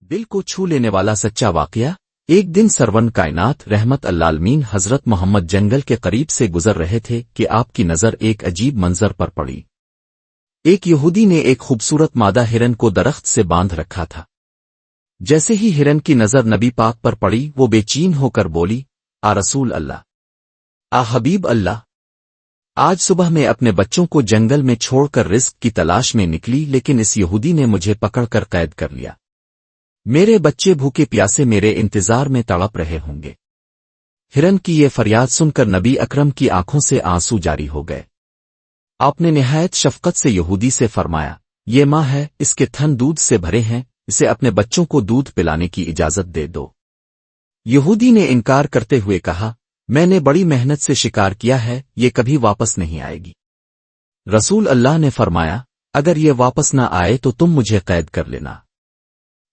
دل کو چھو لینے والا سچا واقعہ۔ ایک دن سرون کائنات رحمت العالمین حضرت محمد جنگل کے قریب سے گزر رہے تھے کہ آپ کی نظر ایک عجیب منظر پر پڑی۔ ایک یہودی نے ایک خوبصورت مادہ ہرن کو درخت سے باندھ رکھا تھا۔ جیسے ہی ہرن کی نظر نبی پاک پر پڑی وہ بے چین ہو کر بولی، آ رسول اللہ، آ حبیب اللہ، آج صبح میں اپنے بچوں کو جنگل میں چھوڑ کر رزق کی تلاش میں نکلی، لیکن اس یہودی نے مجھے پکڑ کر قید کر لیا۔ میرے بچے بھوکے پیاسے میرے انتظار میں تڑپ رہے ہوں گے۔ ہرن کی یہ فریاد سن کر نبی اکرم کی آنکھوں سے آنسو جاری ہو گئے۔ آپ نے نہایت شفقت سے یہودی سے فرمایا، یہ ماں ہے، اس کے تھن دودھ سے بھرے ہیں، اسے اپنے بچوں کو دودھ پلانے کی اجازت دے دو۔ یہودی نے انکار کرتے ہوئے کہا، میں نے بڑی محنت سے شکار کیا ہے، یہ کبھی واپس نہیں آئے گی۔ رسول اللہ نے فرمایا، اگر یہ واپس نہ آئے تو تم مجھے قید کر لینا۔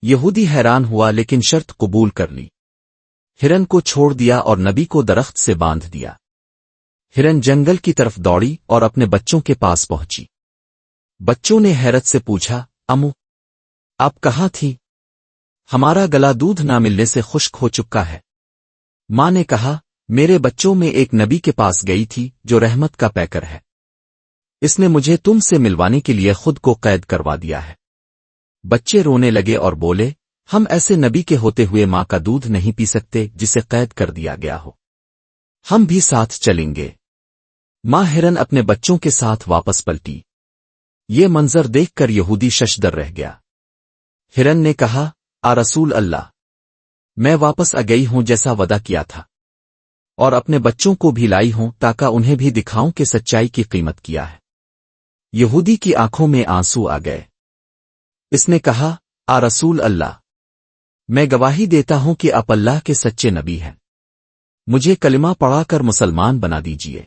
یہودی حیران ہوا لیکن شرط قبول کر لی۔ ہرن کو چھوڑ دیا اور نبی کو درخت سے باندھ دیا۔ ہرن جنگل کی طرف دوڑی اور اپنے بچوں کے پاس پہنچی۔ بچوں نے حیرت سے پوچھا، امو، آپ کہاں تھی؟ ہمارا گلا دودھ نہ ملنے سے خشک ہو چکا ہے۔ ماں نے کہا، میرے بچوں میں ایک نبی کے پاس گئی تھی جو رحمت کا پیکر ہے، اس نے مجھے تم سے ملوانے کے لیے خود کو قید کروا دیا ہے۔ بچے رونے لگے اور بولے، ہم ایسے نبی کے ہوتے ہوئے ماں کا دودھ نہیں پی سکتے جسے قید کر دیا گیا ہو، ہم بھی ساتھ چلیں گے۔ ماں ہرن اپنے بچوں کے ساتھ واپس پلٹی۔ یہ منظر دیکھ کر یہودی ششدر رہ گیا۔ ہرن نے کہا، آ رسول اللہ، میں واپس آ گئی ہوں جیسا وعدہ کیا تھا، اور اپنے بچوں کو بھی لائی ہوں تاکہ انہیں بھی دکھاؤں کہ سچائی کی قیمت کیا ہے۔ یہودی کی آنکھوں میں آنسو آ گئے۔ اس نے کہا، آ رسول اللہ، میں گواہی دیتا ہوں کہ آپ اللہ کے سچے نبی ہیں، مجھے کلمہ پڑھا کر مسلمان بنا دیجیے۔